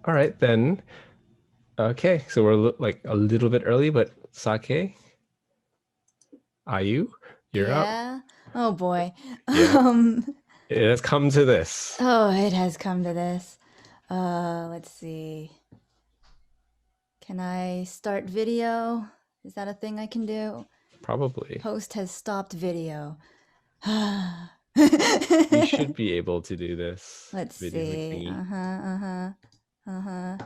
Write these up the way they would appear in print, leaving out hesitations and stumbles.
All right, then. Okay, so we're like a little bit early, but Sake, Ayu, you're up. Yeah. Oh boy. Yeah, Um, it has come to this. oh, it has come to this. Let's see. Can I start video? Is that a thing I can do? Probably. Host has stopped video. You should be able to do this Let's video see. thingy. Uh-huh, uh-huh, uh-huh.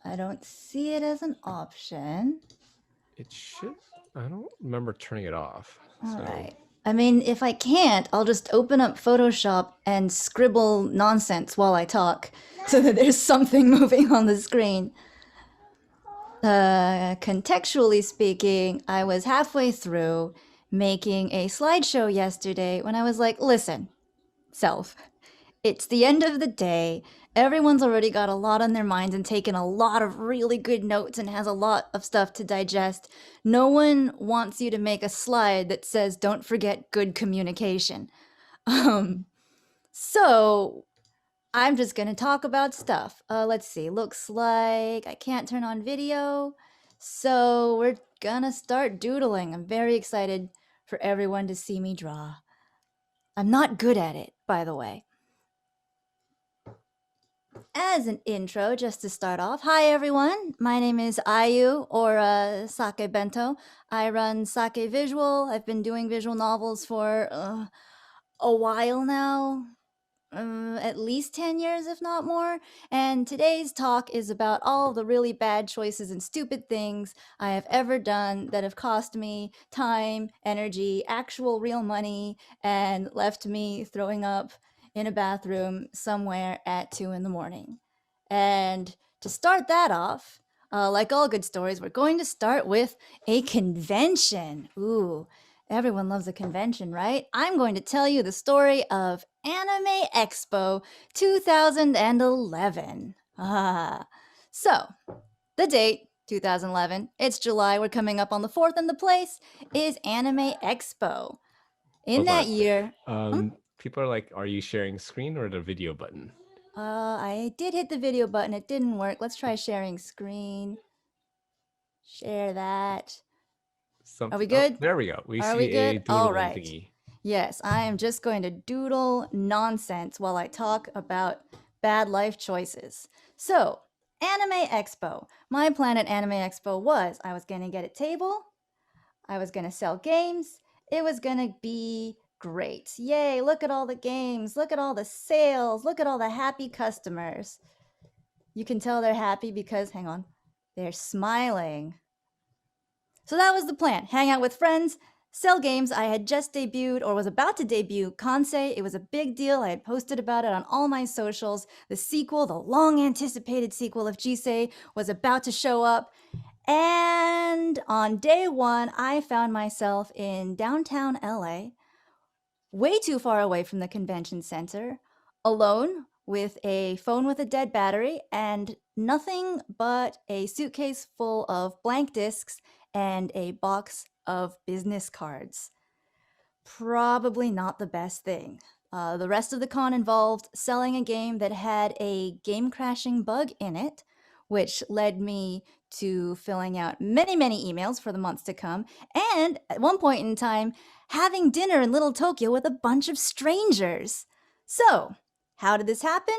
I don't see it as an option. It should. I don't remember turning it off. All So right. I mean, if I can't, I'll just open up Photoshop and scribble nonsense while I talk so that there's something moving on the screen. Contextually speaking, I was halfway through making a slideshow yesterday when I was like, listen, self, it's the end of the day. Everyone's already got a lot on their minds and taken a lot of really good notes and has a lot of stuff to digest. No one wants you to make a slide that says, don't forget good communication. Um, so I'm just gonna talk about stuff. Let's see. Looks like I can't turn on video, so we're gonna start doodling. I'm very excited for everyone to see me draw. I'm not good at it, by the way. As an intro, just to start off, hi everyone. My name is Ayu, or sake-bento. I run Sake Visual. I've been doing visual novels for a while now, at least 10 years, if not more. And today's talk is about all the really bad choices and stupid things I have ever done that have cost me time, energy, actual real money, and left me throwing up in a bathroom somewhere at 2 in the morning. And to start that off, like all good stories, we're going to start with a convention. Ooh, everyone loves a convention, right? I'm going to tell you the story of Anime Expo 2011. So, the date, 2011, it's July, we're coming up on the 4th, and the place is Anime Expo. In hold that on. year, People are like, "Are you sharing screen or the video button?" I did hit the video button, it didn't work. Let's try sharing screen. Share that. Are we Something. Oh, good? there we go. We Are see we a good? All doodling right. thingy. Yes, I am just going to doodle nonsense while I talk about bad life choices. So, Anime Expo. My plan at Anime Expo was I was going to get a table, I was going to sell games, it was going to be great. Yay, look at all the games, look at all the sales, look at all the happy customers. You can tell they're happy because, hang on, they're smiling. So that was the plan. Hang out with friends, sell games. I had just debuted or was about to debut Kansei. It was a big deal. I had posted about it on all my socials. The sequel, the long anticipated sequel of Jisei, was about to show up. And on day one, I found myself in downtown LA, way too far away from the convention center, alone with a phone with a dead battery and nothing but a suitcase full of blank discs and a box of business cards. Probably not the best thing. The rest of the con involved selling a game that had a game crashing bug in it, which led me to filling out many, many emails for the months to come, and at one point in time, having dinner in Little Tokyo with a bunch of strangers. So, how did this happen?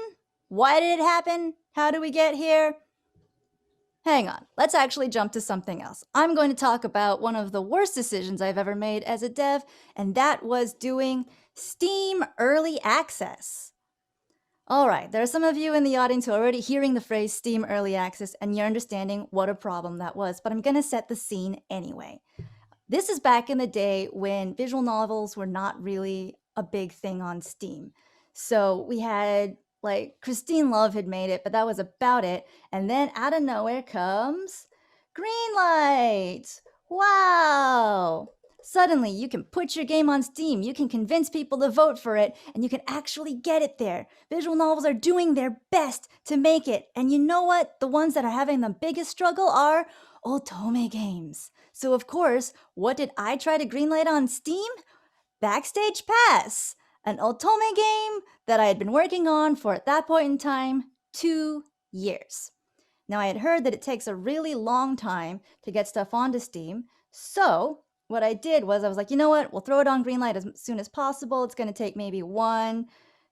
Why did it happen? How did we get here? Hang on, let's actually jump to something else. I'm going to talk about one of the worst decisions I've ever made as a dev, and that was doing Steam Early Access. All right, there are some of you in the audience who are already hearing the phrase Steam Early Access, and you're understanding what a problem that was, but I'm going to set the scene anyway. This is back in the day when visual novels were not really a big thing on Steam. So we had, like, Christine Love had made it, but that was about it. And then out of nowhere comes Greenlight. Wow! Suddenly, you can put your game on Steam, you can convince people to vote for it, and you can actually get it there. Visual novels are doing their best to make it. And you know what? The ones that are having the biggest struggle are otome games. So, of course, what did I try to greenlight on Steam? Backstage Pass, an otome game that I had been working on for, at that point in time, 2 years. Now, I had heard that it takes a really long time to get stuff onto Steam. So, what I did was I was like, you know what? We'll throw it on Greenlight as soon as possible. It's going to take maybe 1,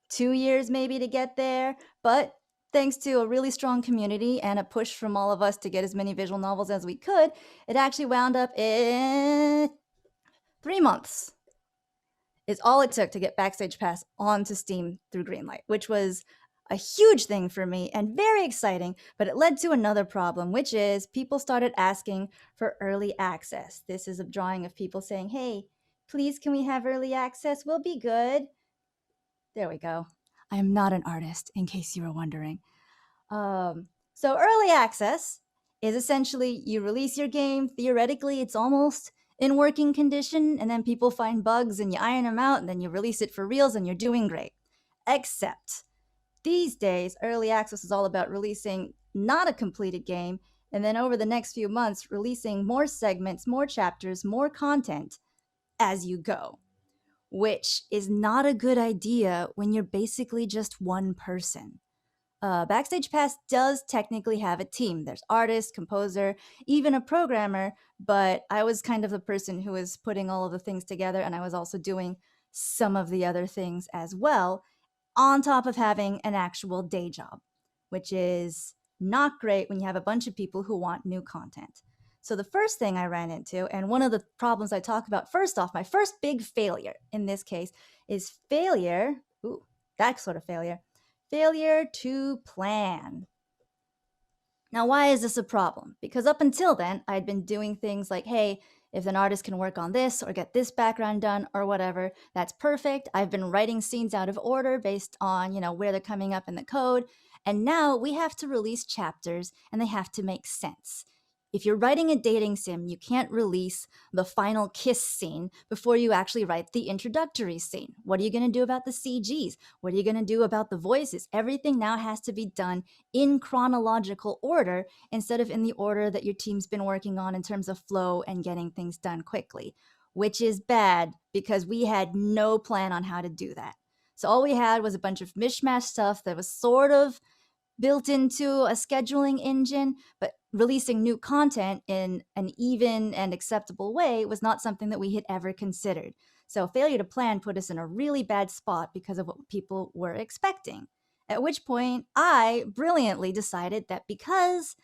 2 years maybe to get there. But thanks to a really strong community and a push from all of us to get as many visual novels as we could, it actually wound up in 3 months. Is all it took to get Backstage Pass onto Steam through Greenlight, which was a huge thing for me and very exciting, but it led to another problem, which is people started asking for early access. This is a drawing of people saying, hey, please, can we have early access? We'll be good. There we go. I am not an artist, in case you were wondering. So early access is essentially you release your game. Theoretically, it's almost in working condition, and then people find bugs and you iron them out, and then you release it for reals and you're doing great. Except these days, early access is all about releasing not a completed game, and then over the next few months, releasing more segments, more chapters, more content as you go, which is not a good idea when you're basically just one person. Backstage Pass does technically have a team. There's artist, composer, even a programmer, but I was kind of the person who was putting all of the things together, and I was also doing some of the other things as well, on top of having an actual day job, which is not great when you have a bunch of people who want new content. So the first thing I ran into, and one of the problems I talk about, first off, my first big failure in this case is that sort of failure to plan. Now, why is this a problem? Because up until then, I'd been doing things like, hey, if an artist can work on this or get this background done or whatever, that's perfect. I've been writing scenes out of order based on, where they're coming up in the code. And now we have to release chapters and they have to make sense. If you're writing a dating sim, you can't release the final kiss scene before you actually write the introductory scene. What are you going to do about the CGs? What are you going to do about the voices? Everything now has to be done in chronological order instead of in the order that your team's been working on in terms of flow and getting things done quickly, which is bad because we had no plan on how to do that. So all we had was a bunch of mishmash stuff that was sort of built into a scheduling engine, but releasing new content in an even and acceptable way was not something that we had ever considered. So failure to plan put us in a really bad spot because of what people were expecting. At which point, I brilliantly decided that because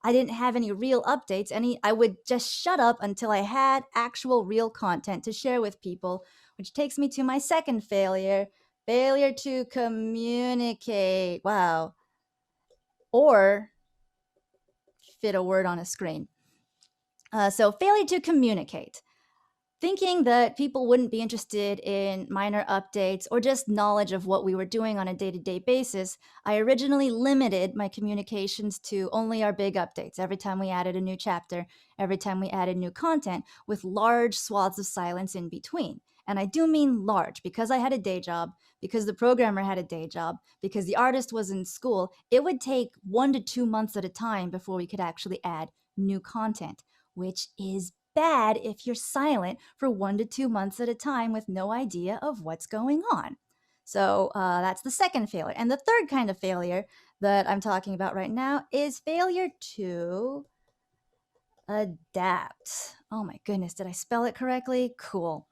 I didn't have any real updates, I would just shut up until I had actual real content to share with people, which takes me to my second failure to communicate. Wow. Or fit a word on a screen. So failure to communicate. Thinking that people wouldn't be interested in minor updates or just knowledge of what we were doing on a day-to-day basis, I originally limited my communications to only our big updates. Every time we added a new chapter, every time we added new content, with large swaths of silence in between. And I do mean large because I had a day job, because the programmer had a day job, because the artist was in school. It would take 1 to 2 months at a time before we could actually add new content, which is bad if you're silent for 1 to 2 months at a time with no idea of what's going on. So that's the second failure. And the third kind of failure that I'm talking about right now is failure to adapt. Oh my goodness, did I spell it correctly? Cool.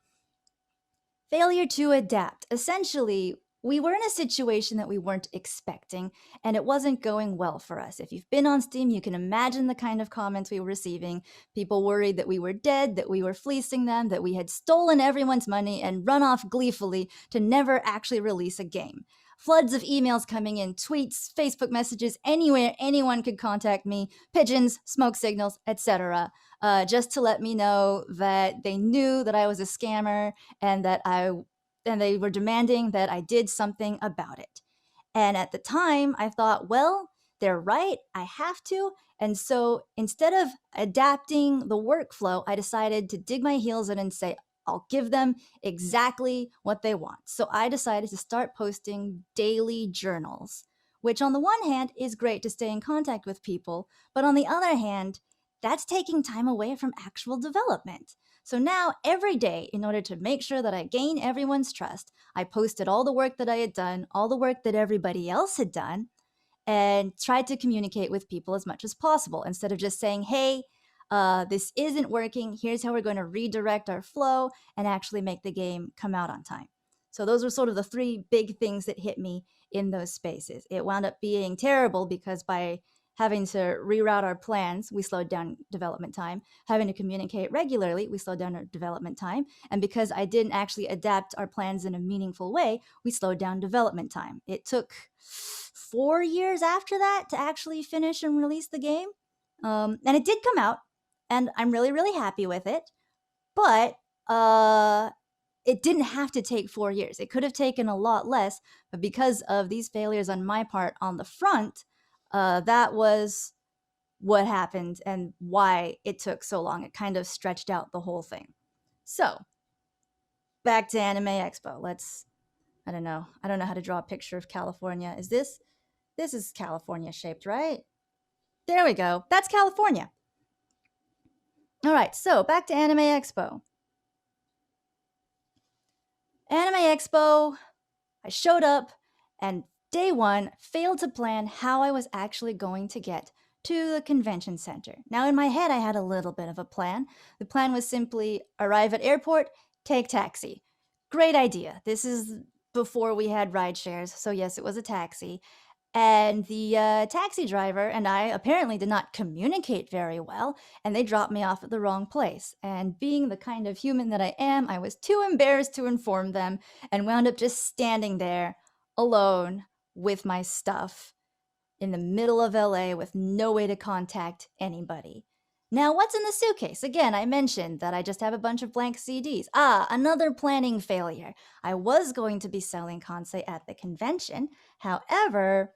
Failure to adapt. Essentially, we were in a situation that we weren't expecting, and it wasn't going well for us. If you've been on Steam, you can imagine the kind of comments we were receiving. People worried that we were dead, that we were fleecing them, that we had stolen everyone's money and run off gleefully to never actually release a game. Floods of emails coming in, tweets, Facebook messages, anywhere anyone could contact me, pigeons, smoke signals, etc. Just to let me know that they knew that I was a scammer and that they were demanding that I did something about it. And at the time, I thought, well, they're right, I have to. And so instead of adapting the workflow, I decided to dig my heels in and say, I'll give them exactly what they want. So I decided to start posting daily journals, which on the one hand is great to stay in contact with people, but on the other hand, that's taking time away from actual development. So now, every day, in order to make sure that I gain everyone's trust, I posted all the work that I had done, all the work that everybody else had done, and tried to communicate with people as much as possible instead of just saying, hey, this isn't working. Here's how we're going to redirect our flow and actually make the game come out on time. So, those were sort of the three big things that hit me in those spaces. It wound up being terrible because by having to reroute our plans, we slowed down development time. Having to communicate regularly, we slowed down our development time. And because I didn't actually adapt our plans in a meaningful way, we slowed down development time. It took 4 years after that to actually finish and release the game. And it did come out, and I'm really, really happy with it. But it didn't have to take 4 years. It could have taken a lot less, but because of these failures on my part on the front, that was what happened and why it took so long. It kind of stretched out the whole thing. So, back to Anime Expo. I don't know. I don't know how to draw a picture of California. This is California shaped, right? There we go. That's California. All right, so back to Anime Expo. Anime Expo, I showed up and day one failed to plan how I was actually going to get to the convention center. Now, in my head, I had a little bit of a plan. The plan was simply arrive at airport, take taxi. Great idea. This is before we had ride shares, so yes, it was a taxi. And the taxi driver and I apparently did not communicate very well, and they dropped me off at the wrong place. And being the kind of human that I am, I was too embarrassed to inform them and wound up just standing there alone with my stuff in the middle of LA with no way to contact anybody. Now, what's in the suitcase? Again, I mentioned that I just have a bunch of blank CDs. Another planning failure. I was going to be selling Kansei at the convention. However,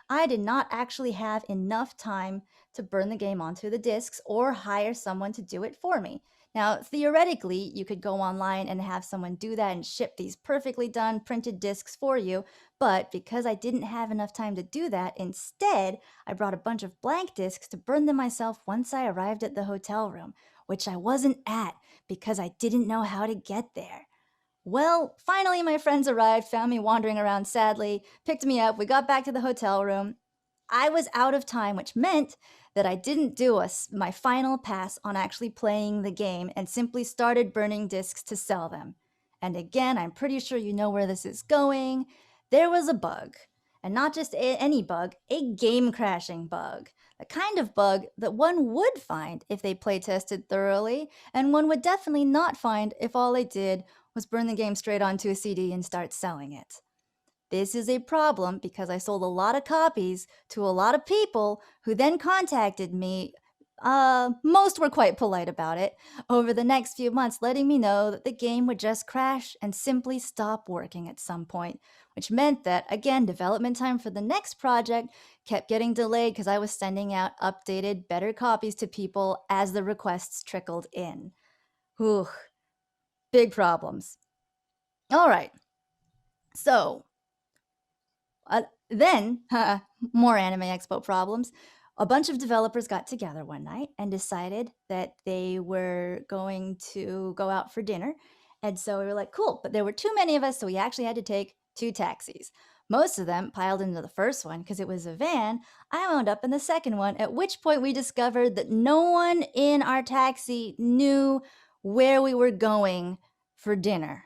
I did not actually have enough time to burn the game onto the discs or hire someone to do it for me. Now, theoretically, you could go online and have someone do that and ship these perfectly done printed discs for you, but because I didn't have enough time to do that, instead, I brought a bunch of blank discs to burn them myself once I arrived at the hotel room, which I wasn't at because I didn't know how to get there. Well, finally, my friends arrived, found me wandering around sadly, picked me up, we got back to the hotel room. I was out of time, which meant that I didn't do my final pass on actually playing the game and simply started burning discs to sell them. And again, I'm pretty sure you know where this is going. There was a bug. And not just any bug, a game crashing bug. The kind of bug that one would find if they playtested thoroughly, and one would definitely not find if all they did was burn the game straight onto a CD and start selling it. This is a problem because I sold a lot of copies to a lot of people who then contacted me. Most were quite polite about it over the next few months, letting me know that the game would just crash and simply stop working at some point, which meant that, again, development time for the next project kept getting delayed because I was sending out updated, better copies to people as the requests trickled in. Whew, big problems. All right, so then, more Anime Expo problems. A bunch of developers got together one night and decided that they were going to go out for dinner. And so we were like, cool, but there were too many of us, so we actually had to take two taxis. Most of them piled into the first one because it was a van. I wound up in the second one, at which point we discovered that no one in our taxi knew where we were going for dinner.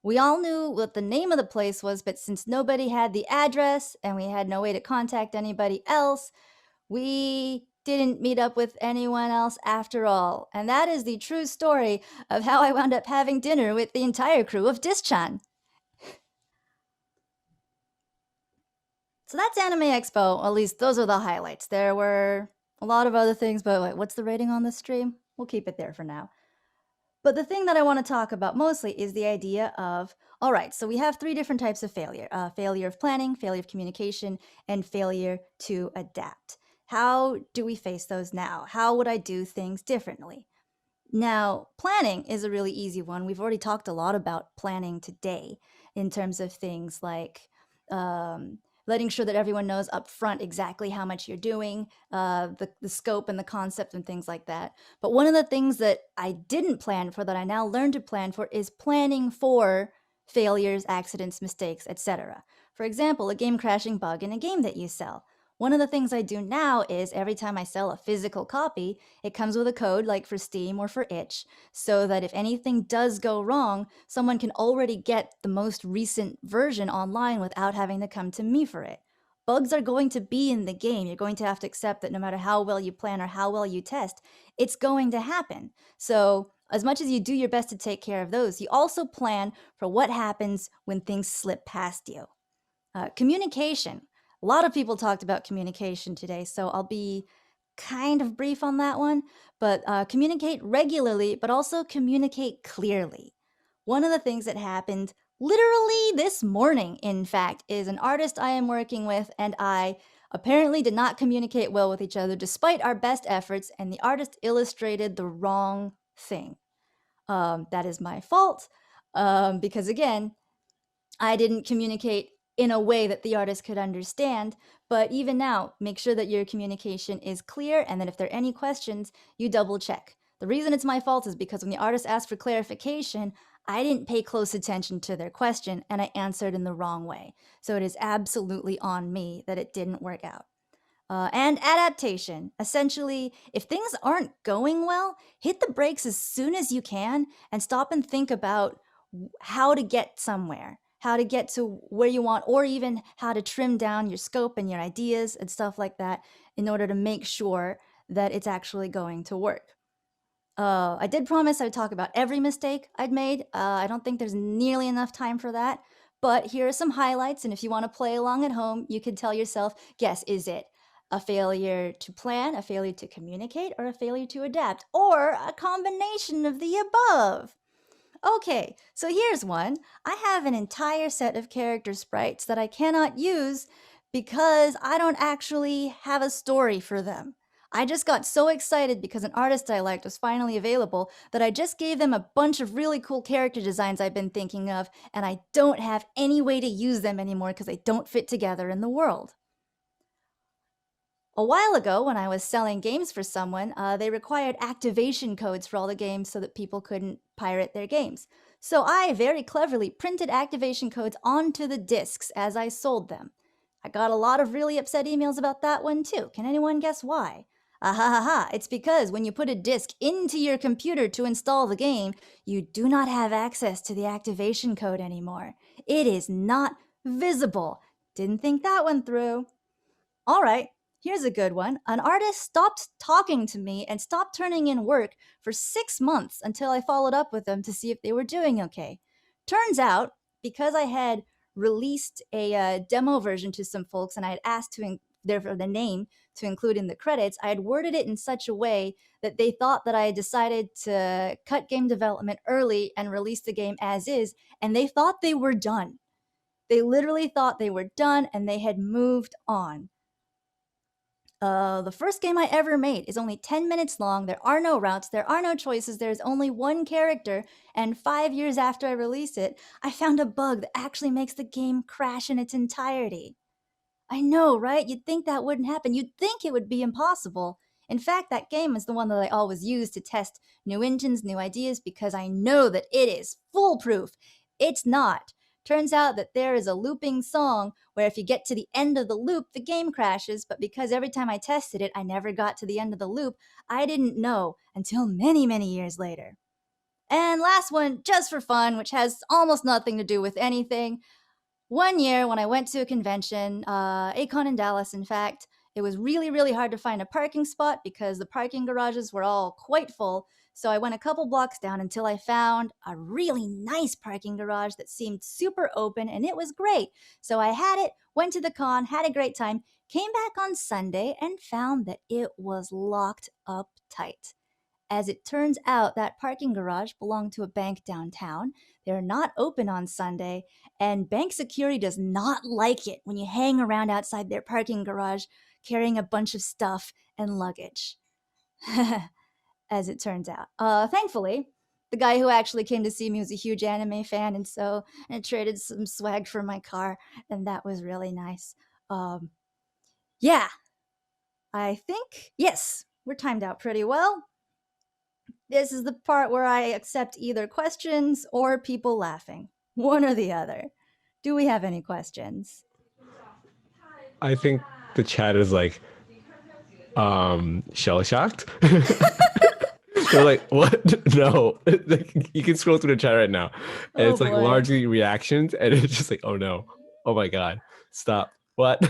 We all knew what the name of the place was, but since nobody had the address and we had no way to contact anybody else, we didn't meet up with anyone else after all. And that is the true story of how I wound up having dinner with the entire crew of Dischan. So that's Anime Expo. At least those are the highlights. There were a lot of other things, but wait, what's the rating on this stream? We'll keep it there for now. But the thing that I want to talk about mostly is the idea of, all right, so we have three different types of failure. Failure of planning, failure of communication, and failure to adapt. How do we face those now? How would I do things differently? Now, planning is a really easy one. We've already talked a lot about planning today in terms of things like letting sure that everyone knows up front exactly how much you're doing, the scope and the concept and things like that. But one of the things that I didn't plan for that I now learned to plan for is planning for failures, accidents, mistakes, etc. For example, a game crashing bug in a game that you sell. One of the things I do now is every time I sell a physical copy, it comes with a code like for Steam or for itch, so that if anything does go wrong, someone can already get the most recent version online without having to come to me for it. Bugs are going to be in the game. You're going to have to accept that no matter how well you plan or how well you test, it's going to happen. So, as much as you do your best to take care of those, you also plan for what happens when things slip past you. Communication. A lot of people talked about communication today, so I'll be kind of brief on that one. But communicate regularly, but also communicate clearly. One of the things that happened literally this morning, in fact, is an artist I am working with and I apparently did not communicate well with each other despite our best efforts, and the artist illustrated the wrong thing. That is my fault because, again, I didn't communicate in a way that the artist could understand. But even now, make sure that your communication is clear and that if there are any questions, you double check. The reason it's my fault is because when the artist asked for clarification, I didn't pay close attention to their question and I answered in the wrong way. So it is absolutely on me that it didn't work out. And adaptation. Essentially, if things aren't going well, hit the brakes as soon as you can and stop and think about how to get somewhere, how to get to where you want, or even how to trim down your scope and your ideas and stuff like that in order to make sure that it's actually going to work. I did promise I would talk about every mistake I'd made. I don't think there's nearly enough time for that. But here are some highlights, and if you want to play along at home, you can tell yourself, guess, is it a failure to plan, a failure to communicate, or a failure to adapt, or a combination of the above? Okay, so here's one. I have an entire set of character sprites that I cannot use because I don't actually have a story for them. I just got so excited because an artist I liked was finally available that I just gave them a bunch of really cool character designs I've been thinking of, and I don't have any way to use them anymore because they don't fit together in the world. A while ago, when I was selling games for someone, they required activation codes for all the games so that people couldn't pirate their games. So I very cleverly printed activation codes onto the discs as I sold them. I got a lot of really upset emails about that one too. Can anyone guess why? Ah ha ha ha, it's because when you put a disc into your computer to install the game, you do not have access to the activation code anymore. It is not visible. Didn't think that one through. All right, here's a good one. An artist stopped talking to me and stopped turning in work for 6 months until I followed up with them to see if they were doing okay. Turns out, because I had released a demo version to some folks and I had asked for the name to include in the credits, I had worded it in such a way that they thought that I had decided to cut game development early and release the game as is, and they thought they were done. They literally thought they were done and they had moved on. The first game I ever made is only 10 minutes long. There are no routes, there are no choices, there's only one character. And 5 years after I released it, I found a bug that actually makes the game crash in its entirety. I know, right? You'd think that wouldn't happen. You'd think it would be impossible. In fact, that game is the one that I always use to test new engines, new ideas, because I know that it is foolproof. It's not. Turns out that there is a looping song where if you get to the end of the loop, the game crashes, but because every time I tested it, I never got to the end of the loop, I didn't know until many, many years later. And last one, just for fun, which has almost nothing to do with anything. One year when I went to a convention, Acon in Dallas, in fact, it was really, really hard to find a parking spot because the parking garages were all quite full. So I went a couple blocks down until I found a really nice parking garage that seemed super open and it was great. So I had it, went to the con, had a great time, came back on Sunday and found that it was locked up tight. As it turns out, that parking garage belonged to a bank downtown. They're not open on Sunday, and bank security does not like it when you hang around outside their parking garage carrying a bunch of stuff and luggage. As it turns out. Thankfully, the guy who actually came to see me was a huge anime fan, and so I traded some swag for my car, and that was really nice. Yeah, I think, yes, we're timed out pretty well. This is the part where I accept either questions or people laughing. One or the other. Do we have any questions? I think the chat is like shell shocked. They're like, what? No. Like, you can scroll through the chat right now. And Oh it's like boy. largely reactions, and it's just like, oh no. Oh my God. Stop. What?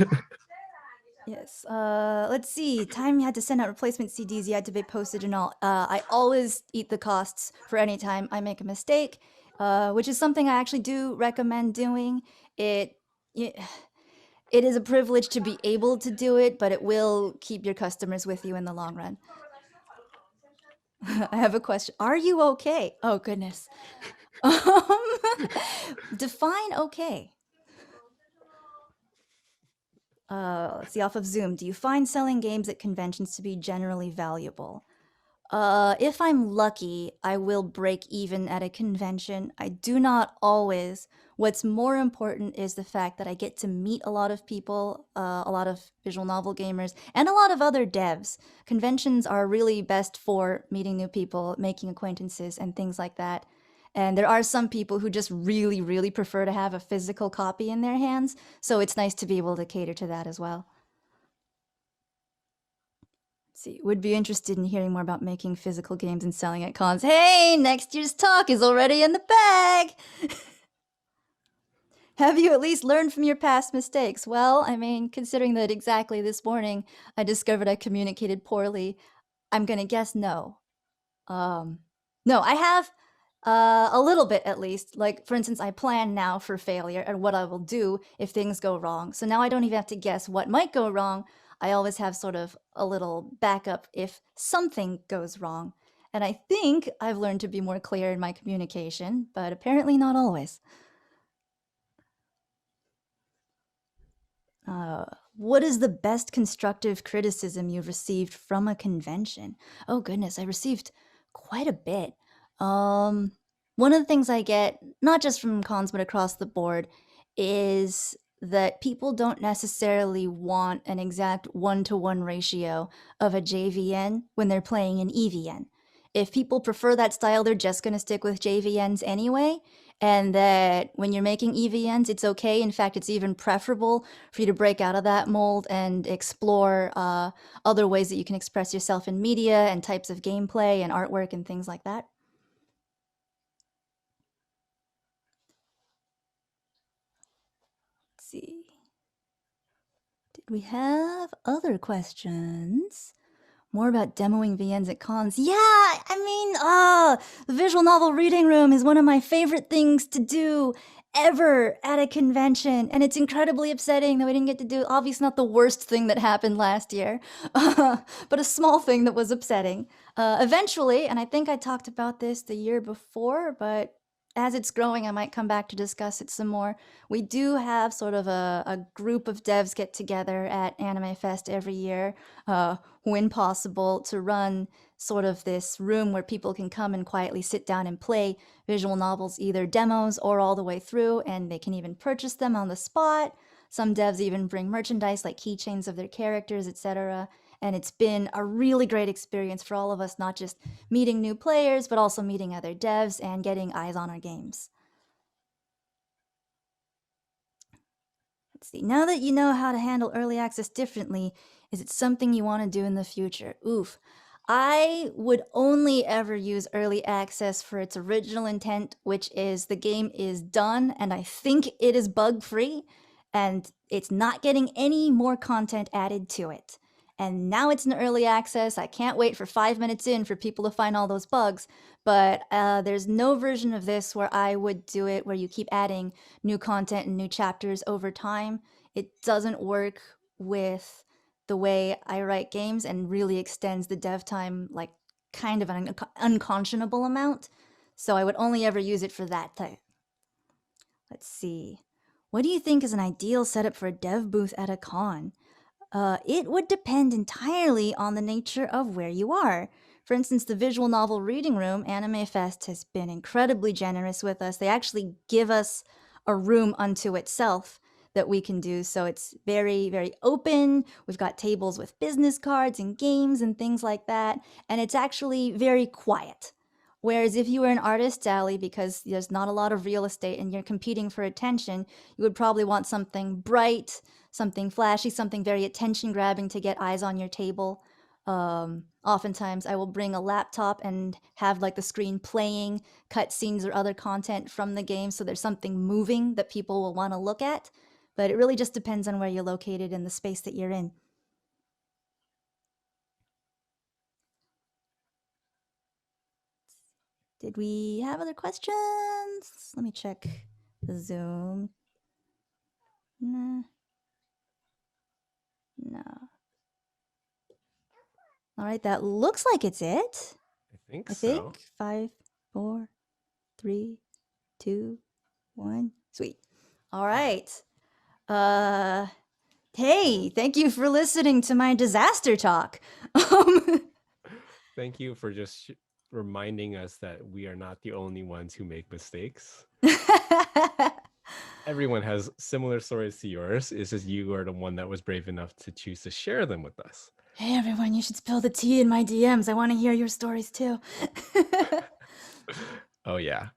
Yes. Let's see. Time you had to send out replacement CDs, you had to pay postage and all. I always eat the costs for any time I make a mistake, which is something I actually do recommend doing. It, it it is a privilege to be able to do it, but it will keep your customers with you in the long run. I have a question. Are you okay? Oh goodness. Um, define okay. Let's see, off of Zoom. Do you find selling games at conventions to be generally valuable? If I'm lucky, I will break even at a convention. I do not always. What's more important is the fact that I get to meet a lot of people, a lot of visual novel gamers, and a lot of other devs. Conventions are really best for meeting new people, making acquaintances, and things like that. And there are some people who just really, really prefer to have a physical copy in their hands, so it's nice to be able to cater to that as well. See, would be interested in hearing more about making physical games and selling at cons. Hey, next year's talk is already in the bag! Have you at least learned from your past mistakes? Well, I mean, considering that exactly this morning I discovered I communicated poorly, I'm gonna guess no. Um, no, I have a little bit at least. Like, for instance, I plan now for failure and what I will do if things go wrong. So now I don't even have to guess what might go wrong. I always have sort of a little backup if something goes wrong. And I think I've learned to be more clear in my communication, but apparently not always. What is the best constructive criticism you've received from a convention? Oh goodness, I received quite a bit. Um, One of the things I get, not just from cons but across the board, is that people don't necessarily want an exact 1-to-1 ratio of a JVN when they're playing an EVN. If people prefer that style, they're just going to stick with JVNs anyway, and that when you're making EVNs, it's okay. In fact, it's even preferable for you to break out of that mold and explore other ways that you can express yourself in media and types of gameplay and artwork and things like that. Let's see. Did we have other questions? More about demoing VNs at cons. Yeah, I mean, the visual novel reading room is one of my favorite things to do ever at a convention, and it's incredibly upsetting that we didn't get to do it. Obviously, not the worst thing that happened last year, but a small thing that was upsetting. Eventually, and I think I talked about this the year before, but as it's growing, I might come back to discuss it some more. We do have sort of a group of devs get together at Anime Fest every year, when possible, to run sort of this room where people can come and quietly sit down and play visual novels, either demos or all the way through, and they can even purchase them on the spot. Some devs even bring merchandise like keychains of their characters, etc. And it's been a really great experience for all of us, not just meeting new players, but also meeting other devs and getting eyes on our games. Let's see, now that you know how to handle early access differently, is it something you want to do in the future? Oof. I would only ever use early access for its original intent, which is the game is done and I think it is bug free and it's not getting any more content added to it. And now it's in early access. I can't wait for 5 minutes in for people to find all those bugs. But there's no version of this where I would do it where you keep adding new content and new chapters over time. It doesn't work with the way I write games and really extends the dev time like kind of an unconscionable amount. So I would only ever use it for that type. Let's see. What do you think is an ideal setup for a dev booth at a con? It would depend entirely on the nature of where you are. For instance, the visual novel reading room, Anime Fest, has been incredibly generous with us. They actually give us a room unto itself that we can do. So it's very, very open. We've got tables with business cards and games and things like that. And it's actually very quiet. Whereas if you were an artist's alley, because there's not a lot of real estate and you're competing for attention, you would probably want something bright, something flashy, something very attention grabbing to get eyes on your table. Oftentimes I will bring a laptop and have like the screen playing cutscenes or other content from the game, so there's something moving that people will want to look at. But it really just depends on where you're located and the space that you're in. Did we have other questions? Let me check the Zoom. Nah. No. All right, that looks like it's it. I think so. 5, 4, 3, 2, 1. Sweet. All right. Hey, thank you for listening to my disaster talk. Thank you for just reminding us that we are not the only ones who make mistakes. Everyone has similar stories to yours. It's just you are the one that was brave enough to choose to share them with us. Hey, everyone, you should spill the tea in my DMs. I want to hear your stories too. Oh, yeah.